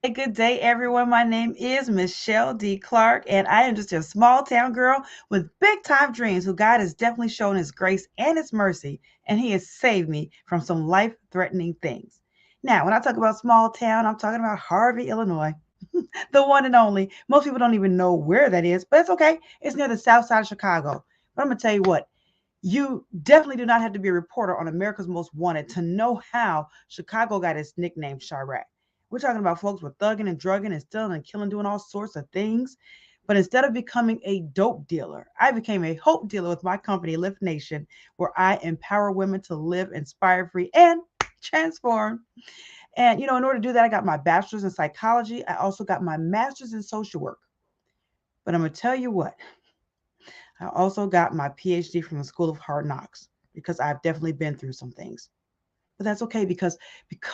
Hey, good day, everyone. My name is MicheleDClark, and I am just a small town girl with big time dreams who God has definitely shown his grace and his mercy, and he has saved me from some life threatening things. Now, when I talk about small town, I'm talking about Harvey, Illinois, the one and only. Most people don't even know where that is, but it's okay. It's near the south side of Chicago. But I'm going to tell you what, you definitely do not have to be a reporter on America's Most Wanted to know how Chicago got its nickname Chirac. We're talking about folks with thugging and drugging and stealing and killing, doing all sorts of things. But instead of becoming a dope dealer, I became a hope dealer with my company, Lift Nation, where I empower women to live inspired free and transform. And, in order to do that, I got my bachelor's in psychology. I also got my master's in social work. But I'm going to tell you what, I also got my PhD from the School of Hard Knocks because I've definitely been through some things. But that's okay because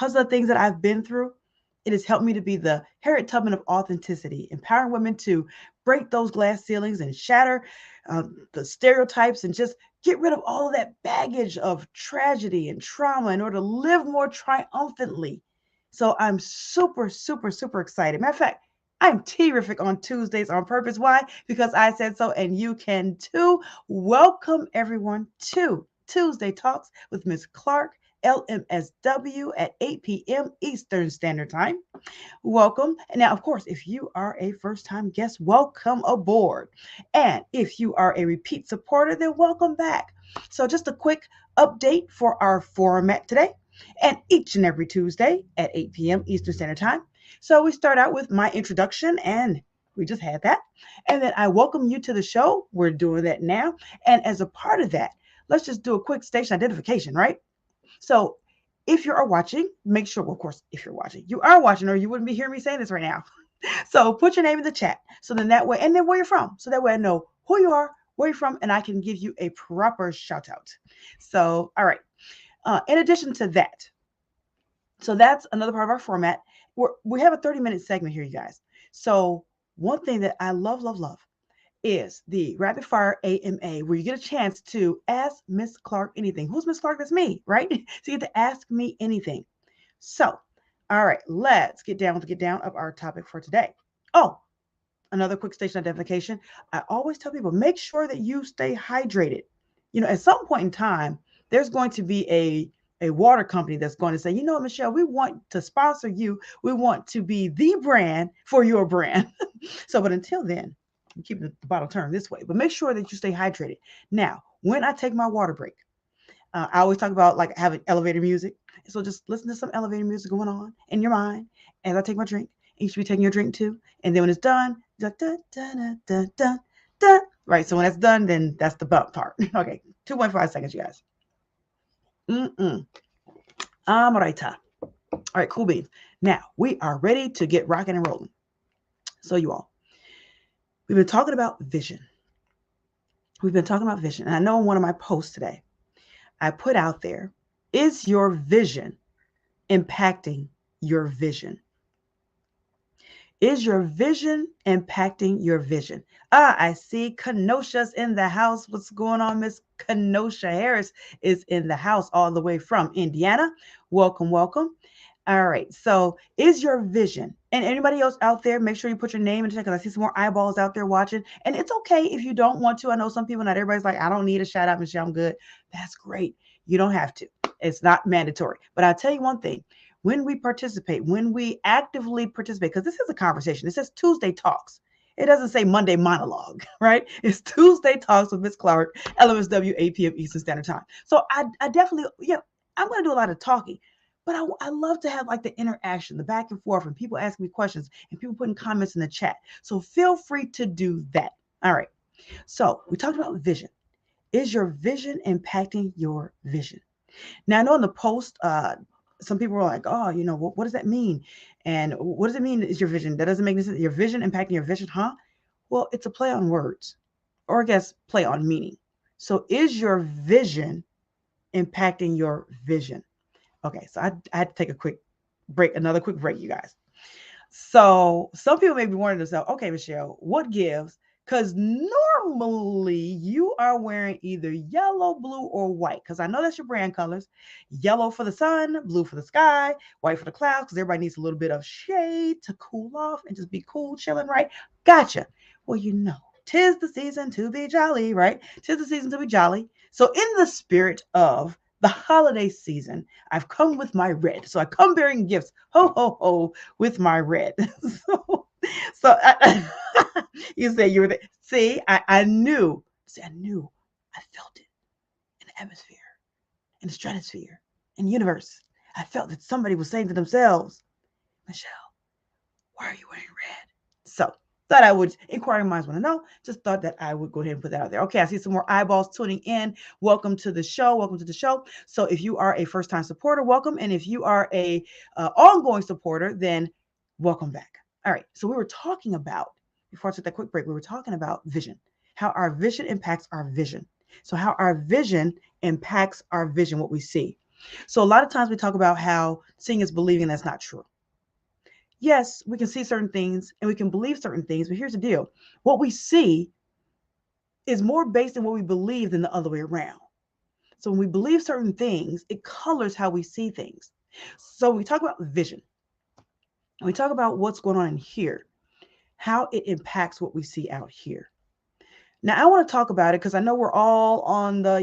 of the things that I've been through, it has helped me to be the Harriet Tubman of authenticity, empowering women to break those glass ceilings and shatter the stereotypes and just get rid of all of that baggage of tragedy and trauma in order to live more triumphantly. So I'm super, super, super excited. Matter of fact, I'm terrific on Tuesdays on purpose. Why? Because I said so, and you can too. Welcome everyone to Tuesday Talks with Miss Clark. LMSW at 8 p.m. Eastern Standard Time. Welcome. And now, of course, if you are a first time guest, welcome aboard. And if you are a repeat supporter, then welcome back. So, just a quick update for our format today and each and every Tuesday at 8 p.m. Eastern Standard Time. So, we start out with my introduction, and we just had that. And then I welcome you to the show. We're doing that now. And as a part of that, let's just do a quick station identification, right? So if you are watching, make sure, well, of course, if you're watching, you are watching, or you wouldn't be hearing me saying this right now. So put your name in the chat. So then that way, and then where you're from. So that way I know who you are, where you're from, and I can give you a proper shout out. So, all right. In addition to that, so that's another part of our format. We have a 30-minute segment here, you guys. So one thing that I love, love, love is the rapid fire AMA, where you get a chance to ask Miss Clark anything. Who's Miss Clark? That's me, right? So you get to ask me anything. So, all right, let's get down of our topic for today. Oh, another quick station identification. I always tell people make sure that you stay hydrated. At some point in time, there's going to be a water company that's going to say, Michelle, we want to sponsor you. We want to be the brand for your brand. So, but until then, keep the bottle turned this way, but make sure that you stay hydrated. Now, when I take my water break, I always talk about like having elevator music. So just listen to some elevator music going on in your mind as I take my drink. And you should be taking your drink too. And then when it's done, like, da, da, da, da, da, da. Right. So when that's done, then that's the bump part. Okay. 2.5 seconds, you guys. Mm-mm. All right. All right. Cool beans. Now we are ready to get rocking and rolling. So you all, we've been talking about vision. We've been talking about vision. And I know in one of my posts today, I put out there, is your vision impacting your vision? Is your vision impacting your vision? I see Kenosha's in the house. What's going on? Miss Kenosha Harris is in the house all the way from Indiana. Welcome, welcome. All right. So, is your vision, and anybody else out there, make sure you put your name in the chat because I see some more eyeballs out there watching. And it's okay if you don't want to. I know some people, not everybody's like, I don't need a shout out, Michelle. I'm good. That's great. You don't have to. It's not mandatory. But I'll tell you one thing, when we participate, when we actively participate, because this is a conversation, it says Tuesday Talks. It doesn't say Monday monologue, right? It's Tuesday Talks with Miss Clark, LMSW, 8 p.m. Eastern Standard Time. So I definitely, I'm going to do a lot of talking, but I love to have like the interaction, the back and forth, and people asking me questions and people putting comments in the chat. So feel free to do that. All right. So we talked about vision. Is your vision impacting your vision? Now, I know in the post, some people were like, oh, what does that mean? And what does it mean is your vision? That doesn't make any sense. Your vision impacting your vision, huh? Well, it's a play on words, or I guess play on meaning. So is your vision impacting your vision? Okay, so I had to take a quick break, another quick break, you guys. So some people may be wondering themselves, okay, Michelle, what gives? Because normally you are wearing either yellow, blue, or white. Because I know that's your brand colors. Yellow for the sun, blue for the sky, white for the clouds, because everybody needs a little bit of shade to cool off and just be cool, chilling, right? Gotcha. Well, tis the season to be jolly, right? Tis the season to be jolly. So, in the spirit of the holiday season, I've come with my red. So, I come bearing gifts, ho, ho, ho, with my red. So you said you were there. See, I knew. See, I knew. I felt it in the atmosphere, in the stratosphere, in the universe. I felt that somebody was saying to themselves, Michelle, why are you wearing red? So thought I would, inquiring minds want to know, just thought that I would go ahead and put that out there. Okay, I see some more eyeballs tuning in. Welcome to the show. Welcome to the show. So if you are a first-time supporter, welcome. And if you are a ongoing supporter, then welcome back. All right, so we were talking about, before I took that quick break, we were talking about vision, how our vision impacts our vision. So how our vision impacts our vision, what we see. So a lot of times we talk about how seeing is believing. That's not true. Yes, we can see certain things and we can believe certain things, but here's the deal. What we see is more based on what we believe than the other way around. So when we believe certain things, it colors how we see things. So we talk about vision. And we talk about what's going on in here, how it impacts what we see out here. Now, I want to talk about it because I know we're all on the,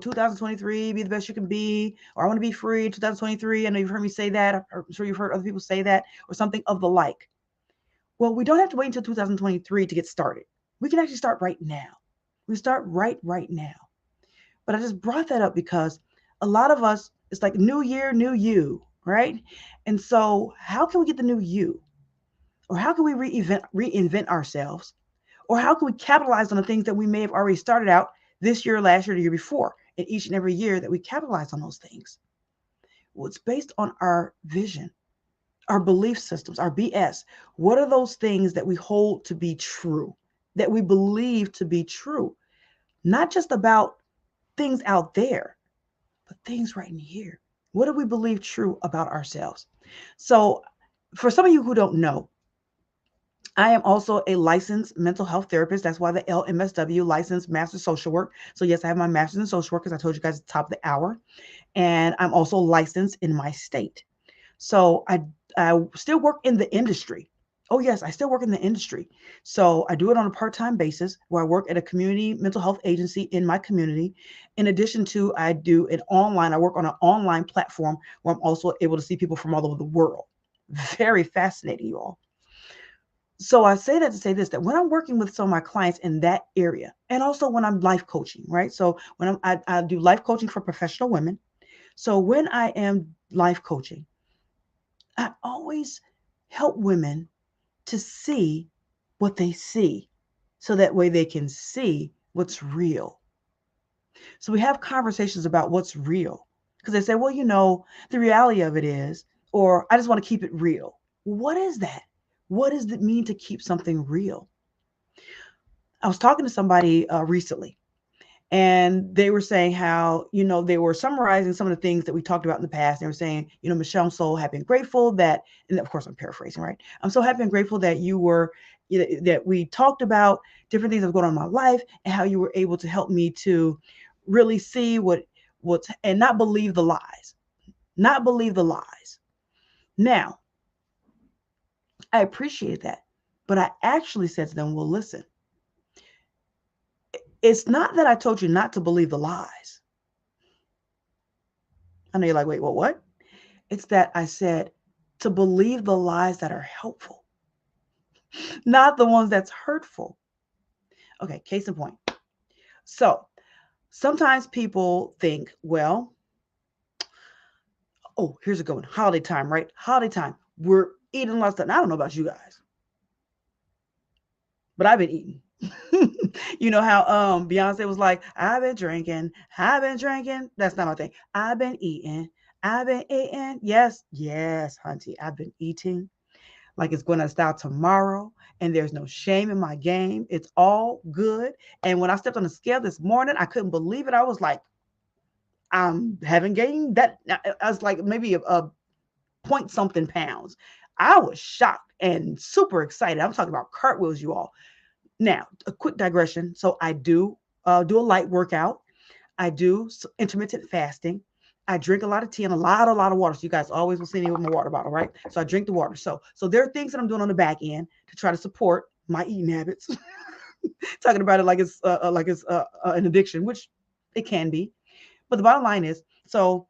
2023, be the best you can be, or I want to be free, 2023. I know you've heard me say that. I'm sure you've heard other people say that, or something of the like. Well, we don't have to wait until 2023 to get started. We can actually start right now. We start right now. But I just brought that up because a lot of us, it's like new year, new you, right? And so how can we get the new you? Or how can we reinvent ourselves? Or how can we capitalize on the things that we may have already started out this year, last year, the year before, and each and every year that we capitalize on those things? Well, it's based on our vision, our belief systems, our BS. What are those things that we hold to be true, that we believe to be true? Not just about things out there, but things right in here. What do we believe true about ourselves? So, for some of you who don't know, I am also a licensed mental health therapist. That's why the LMSW, licensed master social work. So, yes, I have my master's in social work, as I told you guys at the top of the hour. And I'm also licensed in my state. So I still work in the industry. Oh, yes, I still work in the industry. So I do it on a part-time basis where I work at a community mental health agency in my community. In addition to, I work on an online platform where I'm also able to see people from all over the world. Very fascinating, you all. So I say that to say this, that when I'm working with some of my clients in that area, and also when I'm life coaching, right? So when I do life coaching for professional women. So when I am life coaching, I always help women to see what they see so that way they can see what's real. So we have conversations about what's real because they say, well, the reality of it is, or I just want to keep it real. What is that? What does it mean to keep something real? I was talking to somebody recently, and they were saying how, they were summarizing some of the things that we talked about in the past. They were saying, Michelle, I'm so happy and grateful that, and of course I'm paraphrasing, right? I'm so happy and grateful that that we talked about different things that were going on in my life and how you were able to help me to really see what's, and not believe the lies, not believe the lies. Now, I appreciate that, but I actually said to them, well, listen, it's not that I told you not to believe the lies. I know you're like, wait, what? It's that I said to believe the lies that are helpful, not the ones that's hurtful. Okay, case in point. So sometimes people think, well, oh, here's a good one. Holiday time, right? Holiday time. We're eating lots of, I don't know about you guys, but I've been eating. You know how Beyonce was like, I've been drinking. That's not my thing. I've been eating. Yes, hunty. I've been eating like it's going to start tomorrow, and there's no shame in my game. It's all good. And when I stepped on the scale this morning, I couldn't believe it. I was like, I haven't gained that. I was like maybe a point something pounds. I was shocked and super excited. I'm talking about cartwheels, you all. Now, a quick digression. So I do a light workout. I do intermittent fasting. I drink a lot of tea and a lot of water. So you guys always will see me with my water bottle, right? So I drink the water. So there are things that I'm doing on the back end to try to support my eating habits. Talking about it like it's an addiction, which it can be. But the bottom line is, so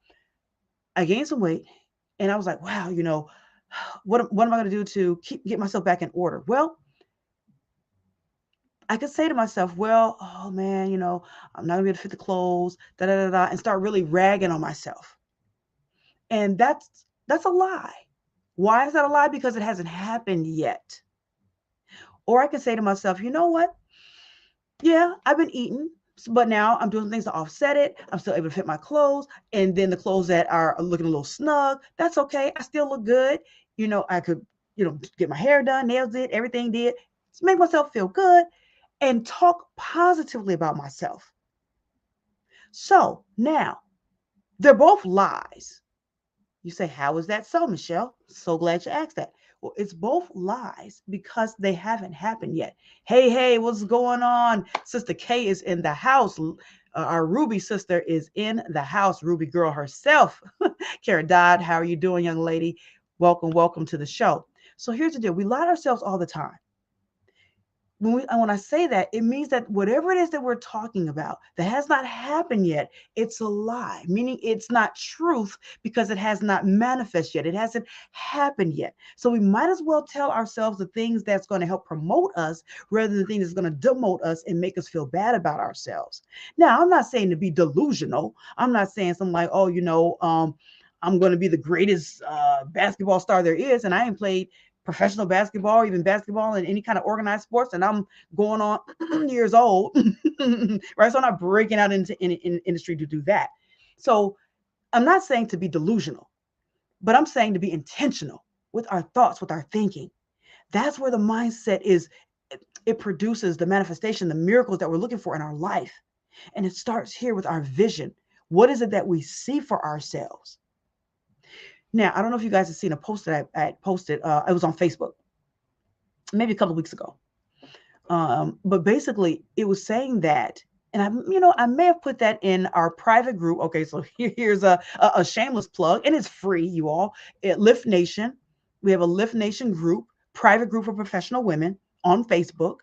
I gained some weight, and I was like, wow, what am I going to do to get myself back in order? Well, I could say to myself, well, oh man, I'm not gonna be able to fit the clothes, da da da da, and start really ragging on myself. And that's a lie. Why is that a lie? Because it hasn't happened yet. Or I can say to myself, you know what? Yeah, I've been eating, but now I'm doing things to offset it. I'm still able to fit my clothes, and then the clothes that are looking a little snug, that's okay. I still look good. I could, get my hair done, nails did, everything did. Just make myself feel good and talk positively about myself. So now they're both lies. You say, how is that so, Michelle? So glad you asked that. Well, it's both lies because they haven't happened yet. Hey, what's going on? Sister K is in the house. Our Ruby sister is in the house. Ruby girl herself. Kara Dodd, how are you doing, young lady? Welcome to the show. So here's the deal. We lie to ourselves all the time. When I say that, it means that whatever it is that we're talking about that has not happened yet, it's a lie, meaning it's not truth because it has not manifested yet. It hasn't happened yet. So we might as well tell ourselves the things that's going to help promote us rather than the things that's going to demote us and make us feel bad about ourselves. Now, I'm not saying to be delusional. I'm not saying something like, oh, I'm going to be the greatest basketball star there is, and I ain't played professional basketball, or even basketball in any kind of organized sports, and I'm going on years old, right? So I'm not breaking out into in industry to do that. So I'm not saying to be delusional, but I'm saying to be intentional with our thoughts, with our thinking. That's where the mindset is. It produces the manifestation, the miracles that we're looking for in our life. And it starts here with our vision. What is it that we see for ourselves? Now, I don't know if you guys have seen a post that I posted. It was on Facebook, maybe a couple of weeks ago. But basically, it was saying that, and I may have put that in our private group. Okay, so here's a shameless plug, and it's free, you all. At Lift Nation, we have a Lift Nation group, private group of professional women on Facebook.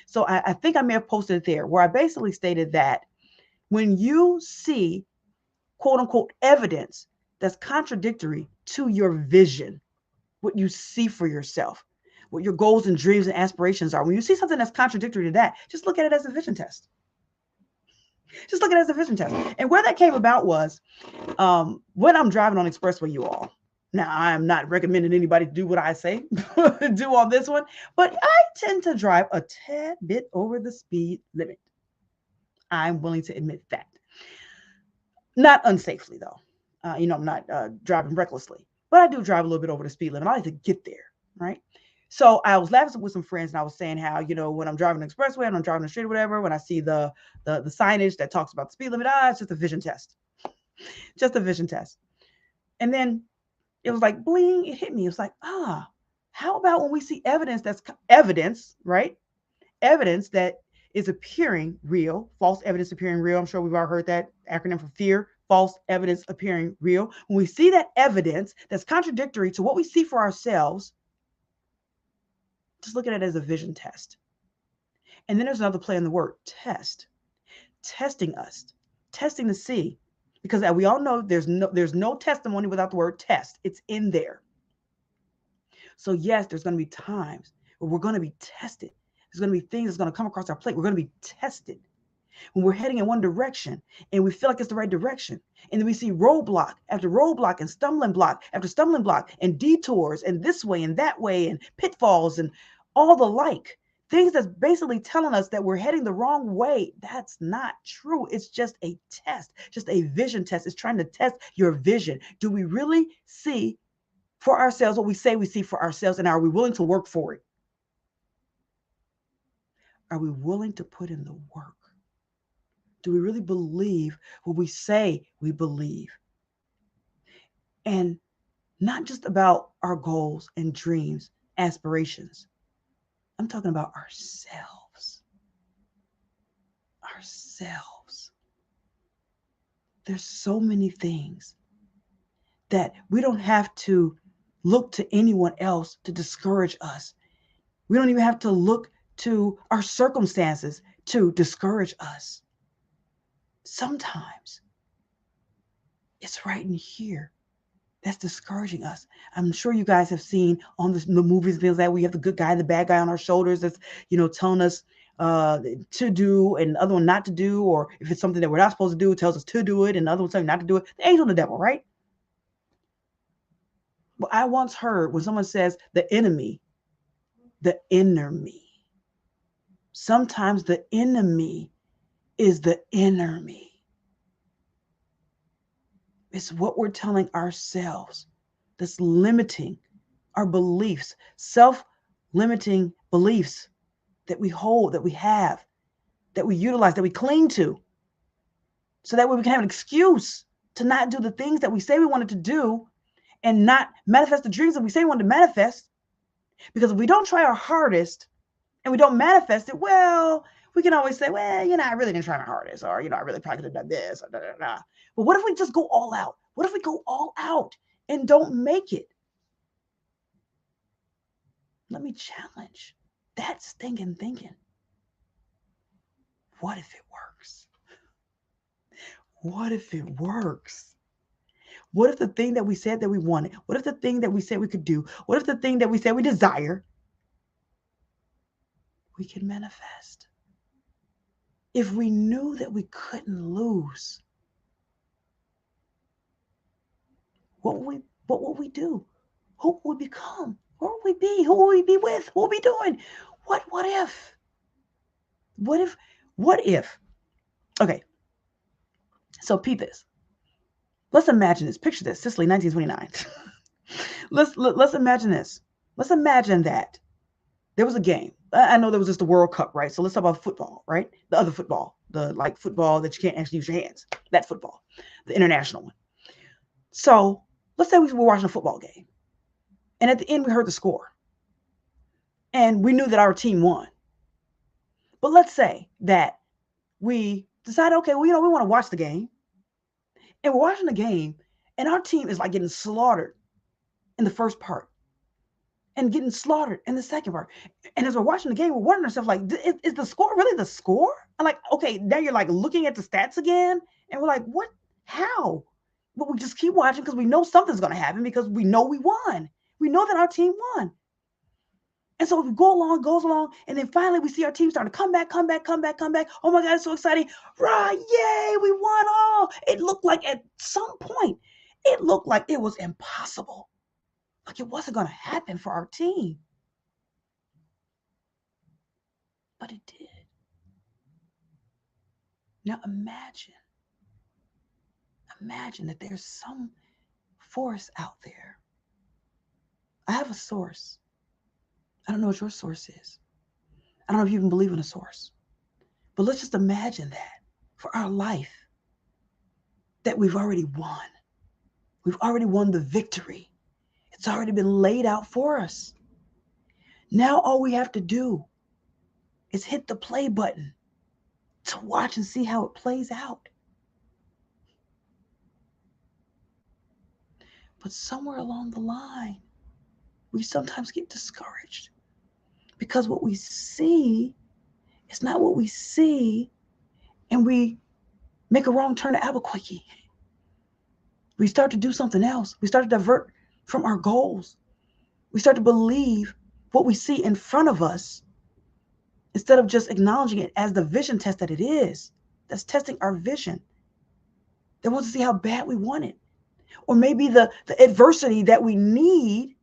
So I think I may have posted it there, where I basically stated that when you see quote unquote evidence that's contradictory to your vision, what you see for yourself, what your goals and dreams and aspirations are. When you see something that's contradictory to that, just look at it as a vision test. Just look at it as a vision test. And where that came about was when I'm driving on expressway, you all. Now, I'm not recommending anybody to do what I say do on this one, but I tend to drive a tad bit over the speed limit. I'm willing to admit that. Not unsafely, though. I'm not driving recklessly, but I do drive a little bit over the speed limit. I like to get there, right? So I was laughing with some friends, and I was saying how when I'm driving the expressway and I'm driving the street or whatever, when I see the signage that talks about the speed limit, it's just a vision test, just a vision test. And then it was like bling, it hit me. It was like, how about when we see evidence that's evidence, right? Evidence that is appearing real, false evidence appearing real. I'm sure we've all heard that acronym for fear, false evidence appearing real. When we see that evidence that's contradictory to what we see for ourselves, just look at it as a vision test. And then there's another play on the word test, testing us, testing to see, because as we all know, there's no testimony without the word test. It's in there. So yes, there's going to be times where we're going to be tested. There's going to be things that's going to come across our plate. We're going to be tested when we're heading in one direction and we feel like it's the right direction. And then we see roadblock after roadblock and stumbling block after stumbling block and detours and this way and that way and pitfalls and all the like. Things that's basically telling us that we're heading the wrong way. That's not true. It's just a test, just a vision test. It's trying to test your vision. Do we really see for ourselves what we say we see for ourselves? And are we willing to work for it? Are we willing to put in the work? Do we really believe what we say we believe? And not just about our goals and dreams, aspirations. I'm talking about ourselves. ourselves. There's so many things that we don't have to look to anyone else to discourage us. We don't even have to look to our circumstances to discourage us. Sometimes it's right in here that's discouraging us. I'm sure you guys have seen on the movies things that we have the good guy and the bad guy on our shoulders that's, telling us to do and the other one not to do, or if it's something that we're not supposed to do, it tells us to do it, and the other one telling not to do it. The angel and the devil, right? But I once heard when someone says the enemy, the inner me. Sometimes the enemy is the inner me. It's what we're telling ourselves that's limiting our beliefs, self-limiting beliefs that we hold, that we have, that we utilize, that we cling to. So that way we can have an excuse to not do the things that we say we wanted to do and not manifest the dreams that we say we wanted to manifest. Because if we don't try our hardest and we don't manifest it, well, we can always say, well, I really didn't try my hardest, or, I really probably could have done this, or da, da, da. But what if we just go all out? What if we go all out and don't make it? Let me challenge that stinking thinking. What if it works? What if it works? What if the thing that we said that we wanted, what if the thing that we said we could do, what if the thing that we said we desire, we can manifest? If we knew that we couldn't lose, what would we do? Who would we become? Where would we be? Who would we be with? What would we be doing? What if? What if? Okay, so peep this. Let's imagine this. Picture this. Sicily, 1929. Let's imagine this. Let's imagine that there was a game. I know there was just the World Cup, right? So let's talk about football, right? The other football, the football that you can't actually use your hands. That football, the international one. So let's say we were watching a football game, and at the end we heard the score, and we knew that our team won. But let's say that we decided, okay, well, we want to watch the game, and we're watching the game, and our team is like getting slaughtered in the first part and getting slaughtered in the second part. And as we're watching the game, we're wondering ourselves, like, is the score really the score? I'm like, okay, now you're like looking at the stats again, and we're like, what? How? But we just keep watching because we know something's going to happen, because we know we won. We know that our team won. And so we goes along, and then finally we see our team starting to come back. Oh my God, it's so exciting. Right, yay, we won all. It looked like at some point, it looked like it was impossible. Like it wasn't going to happen for our team. But it did. Now imagine that there's some force out there. I have a source. I don't know what your source is. I don't know if you even believe in a source. But let's just imagine that for our life, that we've already won. We've already won the victory. It's already been laid out for us. Now all we have to do is hit the play button to watch and see how it plays out. But somewhere along the line, we sometimes get discouraged because what we see is not what we see, and we make a wrong turn to Albuquerque. We start to do something else. We start to divert from our goals. We start to believe what we see in front of us instead of just acknowledging it as the vision test that it is. That's testing our vision. They want to see how bad we want it. Or maybe the adversity that we need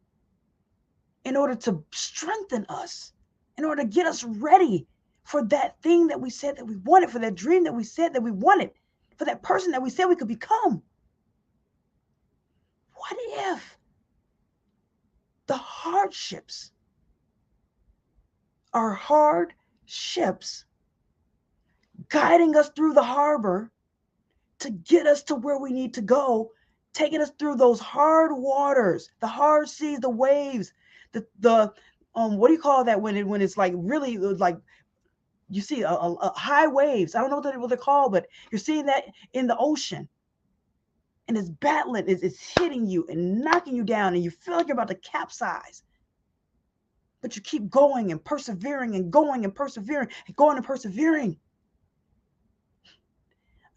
in order to strengthen us, in order to get us ready for that thing that we said that we wanted, for that dream that we said that we wanted, for that person that we said we could become. What if the hardships are hard ships guiding us through the harbor to get us to where we need to go, taking us through those hard waters, the hard seas, the waves, the what do you call that when it's like really like You see a high waves. I don't know what they're called, but you're seeing that in the ocean. And it's battling, it's hitting you and knocking you down, and you feel like you're about to capsize. But you keep going and persevering and going and persevering and going and persevering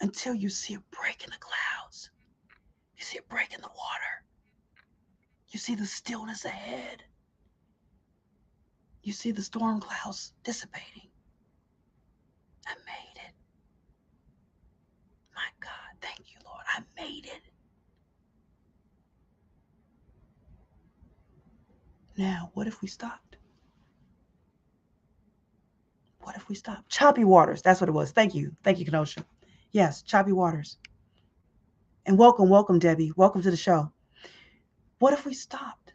until you see a break in the clouds. You see a break in the water. You see the stillness ahead. You see the storm clouds dissipating. I made it. My God, thank you, Lord. I made it. Now, what if we stopped? What if we stopped? Choppy waters. That's what it was. Thank you. Thank you, Kenosha. Yes, choppy waters. And welcome, Debbie. Welcome to the show. What if we stopped?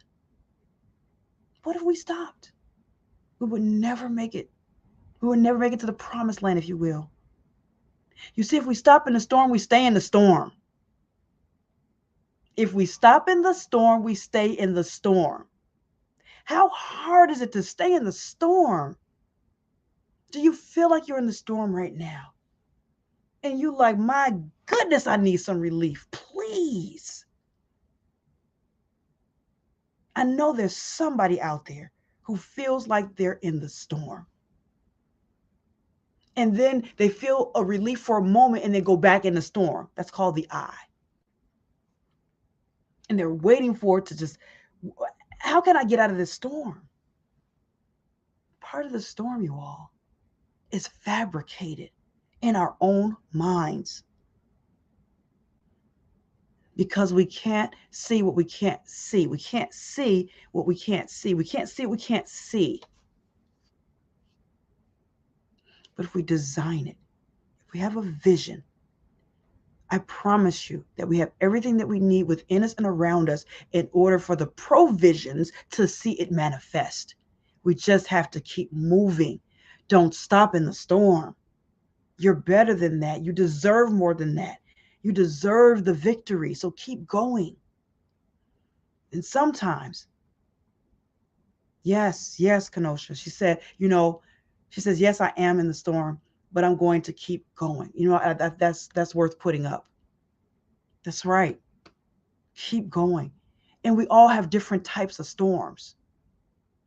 What if we stopped? We would never make it. We would never make it to the promised land, if you will. You see, if we stop in the storm, we stay in the storm. If we stop in the storm, we stay in the storm. How hard is it to stay in the storm? Do you feel like you're in the storm right now? And you like, my goodness, I need some relief, please. I know there's somebody out there who feels like they're in the storm. And then they feel a relief for a moment and they go back in the storm. That's called the eye. And they're waiting for it to just, how can I get out of this storm? Part of the storm, you all, is fabricated in our own minds. Because we can't see what we can't see. We can't see what we can't see. We can't see what we can't see. But if we design it, if we have a vision, I promise you that we have everything that we need within us and around us in order for the provisions to see it manifest. We just have to keep moving. Don't stop in the storm. You're better than that. You deserve more than that. You deserve the victory. So keep going. And sometimes, yes, Kenosha. She said, she says, yes, I am in the storm, but I'm going to keep going. That's worth putting up. That's right. Keep going. And we all have different types of storms.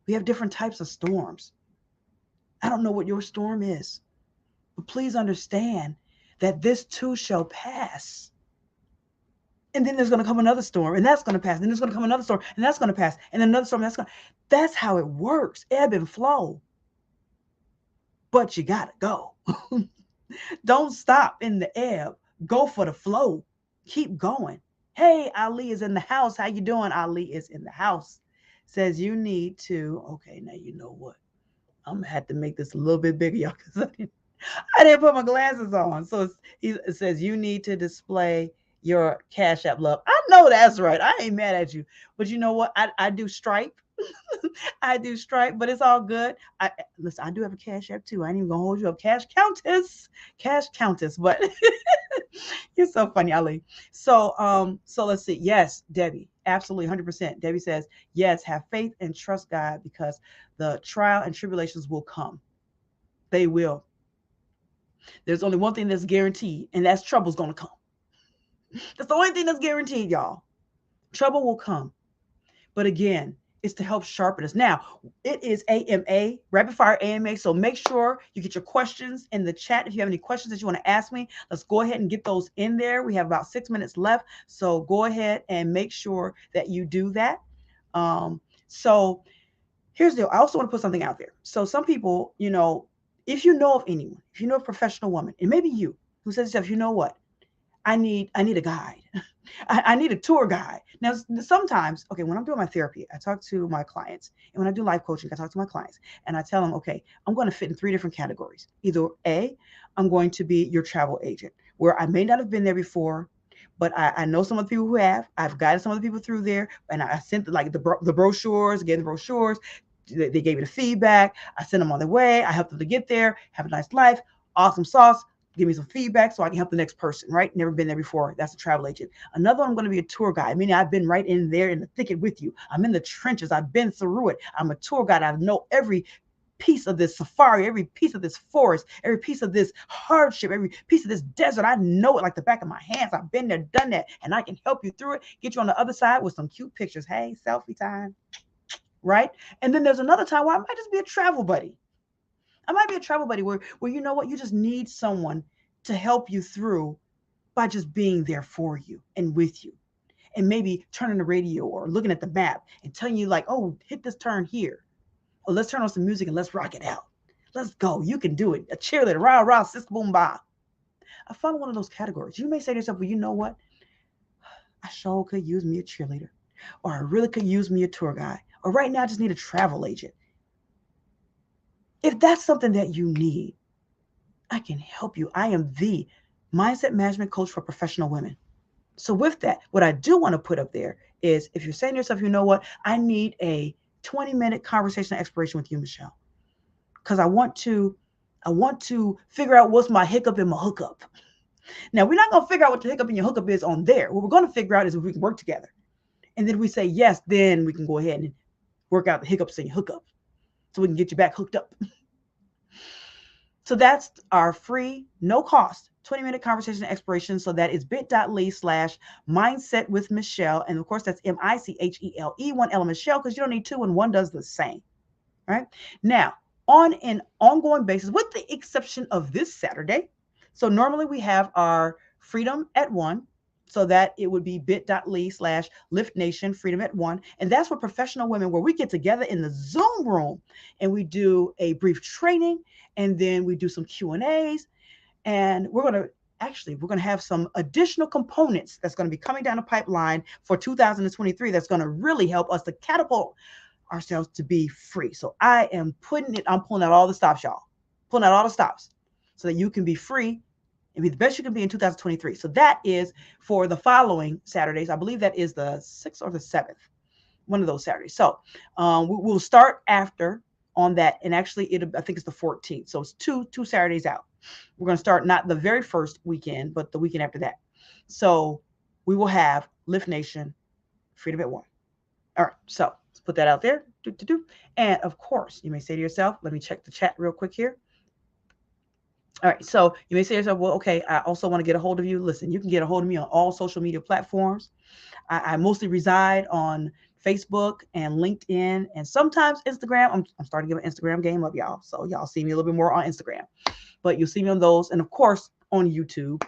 We have different types of storms. I don't know what your storm is, but please understand that this too shall pass. And then there's going to come another storm, and that's going to pass. And then there's going to come another storm, and that's going to pass. And then another storm, that's how it works. Ebb and flow. But you got to go. Don't stop in the ebb. Go for the flow. Keep going. Hey, Ali is in the house. How you doing? Ali is in the house. Says you need to. Okay, now you know what. I'm going to have to make this a little bit bigger, y'all, because I didn't put my glasses on. So it says you need to display your Cash App love. I know that's right. I ain't mad at you. But you know what? I do Stripe. I do Stripe, but it's all good. Listen, I do have a Cash App too. I ain't even gonna hold you up. Cash Countess. But you're so funny, Ali. So let's see. Yes, Debbie, absolutely, 100%. Debbie says yes. Have faith and trust God because the trial and tribulations will come. They will. There's only one thing that's guaranteed, and that's trouble's gonna come. That's the only thing that's guaranteed, y'all. Trouble will come. But again, it's to help sharpen us. Now, it is AMA, Rapid Fire AMA. So make sure you get your questions in the chat. If you have any questions that you want to ask me, let's go ahead and get those in there. We have about 6 minutes left. So go ahead and make sure that you do that. So here's the deal. I also want to put something out there. So some people, if you know of anyone, if you know a professional woman, and maybe you, who says to yourself, you know what? I need a guide. I need a tour guide. Now, sometimes, okay, when I'm doing my therapy, I talk to my clients. And when I do life coaching, I talk to my clients. And I tell them, okay, I'm going to fit in 3 different categories. Either A, I'm going to be your travel agent, where I may not have been there before, but I know some of the people who have. I've guided some of the people through there. And I sent the brochures, gave the brochures. They gave me the feedback. I sent them on their way. I helped them to get there, have a nice life, awesome sauce. Give me some feedback so I can help the next person, right? Never been there before. That's a travel agent. Another one, I'm going to be a tour guide, meaning I've been right in there in the thicket with you. I'm in the trenches. I've been through it. I'm a tour guide. I know every piece of this safari, every piece of this forest, every piece of this hardship, every piece of this desert. I know it like the back of my hands. I've been there, done that, and I can help you through it, get you on the other side with some cute pictures. Hey, selfie time, right? And then there's another time where I might just be a travel buddy. I might be a travel buddy where you know what, you just need someone to help you through by just being there for you and with you. And maybe turning the radio or looking at the map and telling you like, oh, hit this turn here. Or let's turn on some music and let's rock it out. Let's go. You can do it. A cheerleader, rah, rah, sis, boom, bah. I found one of those categories. You may say to yourself, well, you know what? I sure could use me a cheerleader. Or I really could use me a tour guide. Or right now I just need a travel agent. If that's something that you need, I can help you. I am the mindset management coach for professional women. So with that, what I do want to put up there is if you're saying to yourself, you know what, I need a 20-minute conversation exploration with you, Michelle, because I want to figure out what's my hiccup in my hookup. Now, we're not going to figure out what the hiccup in your hookup is on there. What we're going to figure out is if we can work together. And then we say yes, then we can go ahead and work out the hiccups in your hookup so we can get you back hooked up. So that's our free, no cost, 20-minute conversation exploration. So that is bit.ly/mindset with Michelle. And of course, that's MICHELE, one L Michelle, because you don't need two and one does the same. Right now, on an ongoing basis, with the exception of this Saturday. So normally we have our freedom at 1. So that it would be bit.ly/Lift Nation Freedom at 1. And that's for professional women where we get together in the Zoom room and we do a brief training and then we do some Q&As. And we're going to have some additional components that's going to be coming down the pipeline for 2023 that's going to really help us to catapult ourselves to be free. So I'm pulling out all the stops, y'all. Pulling out all the stops so that you can be free and be the best you can be in 2023. So that is for the following Saturdays. I believe that is the 6th or the 7th, one of those Saturdays. So we'll start after on that. And actually, I think it's the 14th. So it's two Saturdays out. We're going to start not the very first weekend, but the weekend after that. So we will have Lift Nation Freedom at 1. All right. So let's put that out there. And of course, you may say to yourself, let me check the chat real quick here. All right. So you may say to yourself, well, okay, I also want to get a hold of you. Listen, you can get a hold of me on all social media platforms. I mostly reside on Facebook and LinkedIn and sometimes Instagram. I'm starting to give an Instagram game up, y'all. So y'all see me a little bit more on Instagram, but you'll see me on those. And of course, on YouTube.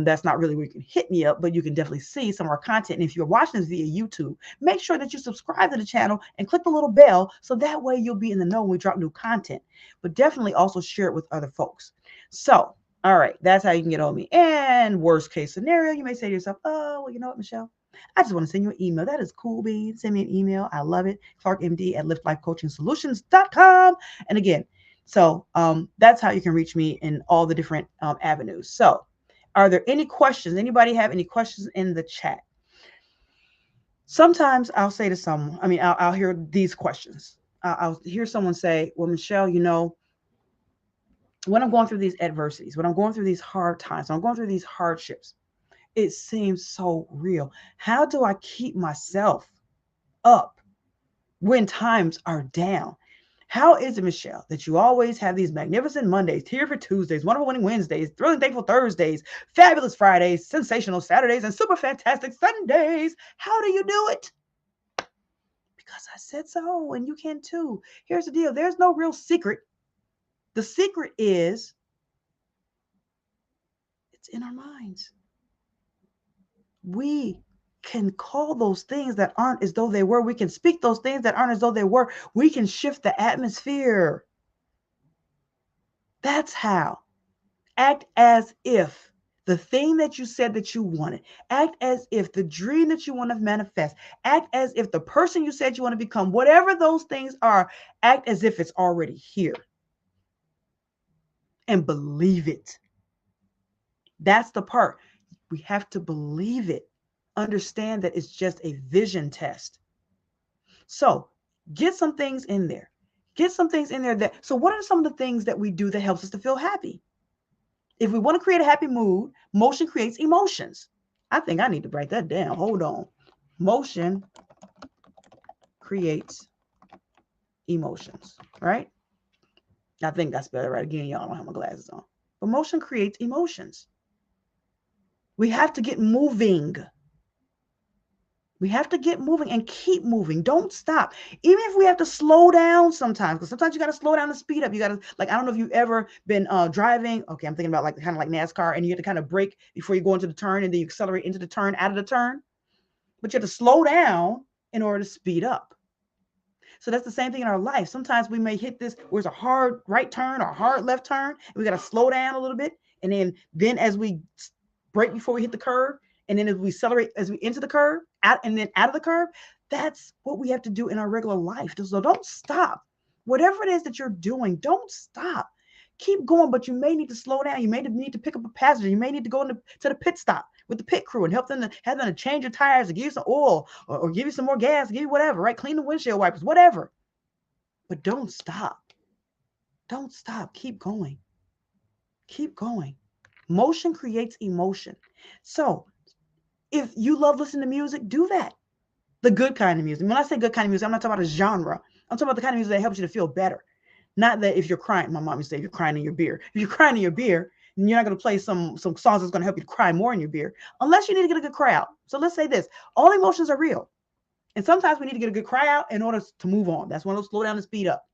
That's not really where you can hit me up, but you can definitely see some of our content. And if you're watching this via YouTube, make sure that you subscribe to the channel and click the little bell so that way you'll be in the know when we drop new content. But definitely also share it with other folks. So, all right, that's how you can get on me. And worst case scenario, you may say to yourself, oh, well, you know what, Michelle? I just want to send you an email. That is cool, beans. Send me an email. I love it. ClarkMD@LiftLifeCoachingSolutions.com. And again, so that's how you can reach me in all the different avenues. So are there any questions? Anybody have any questions in the chat? Sometimes I'll say to someone, I'll hear these questions. I'll hear someone say, well, Michelle, you know, when I'm going through these adversities, when I'm going through these hard times, when I'm going through these hardships, it seems so real. How do I keep myself up when times are down? How is it, Michelle, that you always have these magnificent Mondays, Tearful Tuesdays, Wonderful Winning Wednesdays, Thrilling Thankful Thursdays, Fabulous Fridays, Sensational Saturdays, and Super Fantastic Sundays? How do you do it? Because I said so, and you can too. Here's the deal. There's no real secret. The secret is it's in our minds. We can call those things that aren't as though they were. We can speak those things that aren't as though they were. We can shift the atmosphere. That's how. Act as if the thing that you said that you wanted, act as if the dream that you want to manifest, act as if the person you said you want to become, whatever those things are, act as if it's already here. And believe it. That's the part. We have to believe it. Understand that it's just a vision test. So get some things in there. Get some things in there so what are some of the things that we do that helps us to feel happy? If we want to create a happy mood, motion creates emotions. I think I need to write that down. Hold on. Motion creates emotions, right? I think that's better right again. Y'all don't have my glasses on. But motion creates emotions. We have to get moving. We have to get moving and keep moving. Don't stop. Even if we have to slow down sometimes, because sometimes you got to slow down and speed up. You got to, like, I don't know if you've ever been driving. Okay, I'm thinking about like kind of like NASCAR, and you have to kind of brake before you go into the turn, and then you accelerate into the turn, out of the turn. But you have to slow down in order to speed up. So that's the same thing in our life. Sometimes we may hit this where it's a hard right turn or a hard left turn, and we got to slow down a little bit. And then as we brake before we hit the curve, and then as we accelerate as we enter the curve, out and then out of the curve, that's what we have to do in our regular life. So don't stop. Whatever it is that you're doing, don't stop. Keep going, but you may need to slow down. You may need to pick up a passenger. You may need to go to the pit stop with the pit crew and help them to have them to change your tires, or give you some oil, or give you some more gas, give you whatever, right? Clean the windshield wipers, whatever. But don't stop. Don't stop. Keep going. Keep going. Motion creates emotion. So if you love listening to music, do that. The good kind of music. When I say good kind of music, I'm not talking about a genre. I'm talking about the kind of music that helps you to feel better. Not that if you're crying, my mom used to say, if you're crying in your beer. If you're crying in your beer, then you're not going to play some songs that's going to help you to cry more in your beer, unless you need to get a good cry out. So let's say this: all emotions are real, and sometimes we need to get a good cry out in order to move on. That's when it'll slow down and speed up.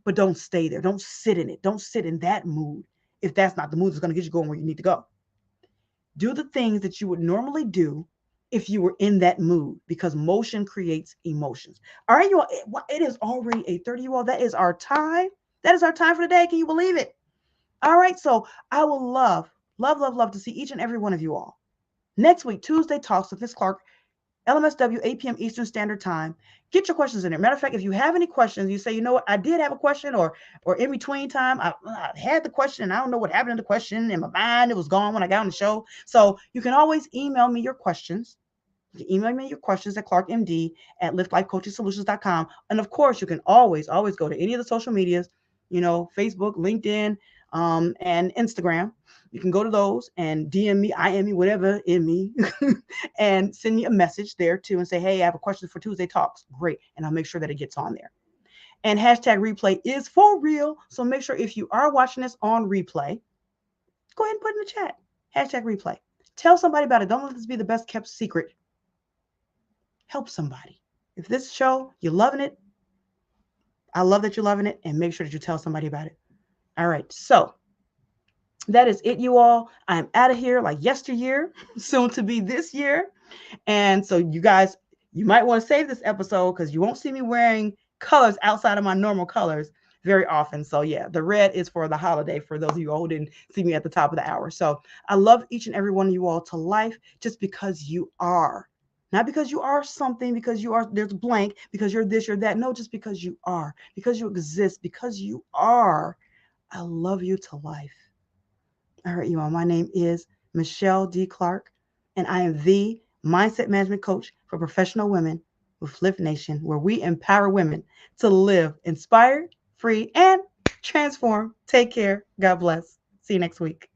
But don't stay there. Don't sit in it. Don't sit in that mood if that's not the mood that's going to get you going where you need to go. Do the things that you would normally do if you were in that mood, because motion creates emotions. All right, you all, it is already 8:30, you all. That is our time. That is our time for today. Can you believe it? All right, so I will love, love, love, love to see each and every one of you all next week, Tuesday Talks with Miss Clark, LMSW, 8 p.m. Eastern Standard Time. Get your questions in there. Matter of fact, if you have any questions, you say, you know what, I did have a question, or in between time, I had the question, and I don't know what happened to the question. In my mind, it was gone when I got on the show. So you can always email me your questions. You can email me your questions at clarkmd@liftlifecoachingsolutions.com. And of course, you can always go to any of the social medias, Facebook, LinkedIn, and Instagram. You can go to those and DM me, IM me, whatever in me, and send me a message there too and say, hey, I have a question for Tuesday Talks. Great. And I'll make sure that it gets on there. And hashtag replay is for real. So make sure if you are watching this on replay, go ahead and put in the chat. Hashtag replay. Tell somebody about it. Don't let this be the best kept secret. Help somebody. If this show, you're loving it, I love that you're loving it, and make sure that you tell somebody about it. All right. So that is it, you all. I am out of here like yesteryear, soon to be this year. And so you guys, you might want to save this episode, because you won't see me wearing colors outside of my normal colors very often. So yeah, the red is for the holiday, for those of you who didn't see me at the top of the hour. So I love each and every one of you all to life, just because you are. Not because you are something, because you are, there's blank, because you're this, you're that. No, just because you are, because you exist, because you are. I love you to life. All right, you all. My name is MicheleDClark, and I am the mindset management coach for professional women with Lift Nation, where we empower women to live inspired, free, and transform. Take care. God bless. See you next week.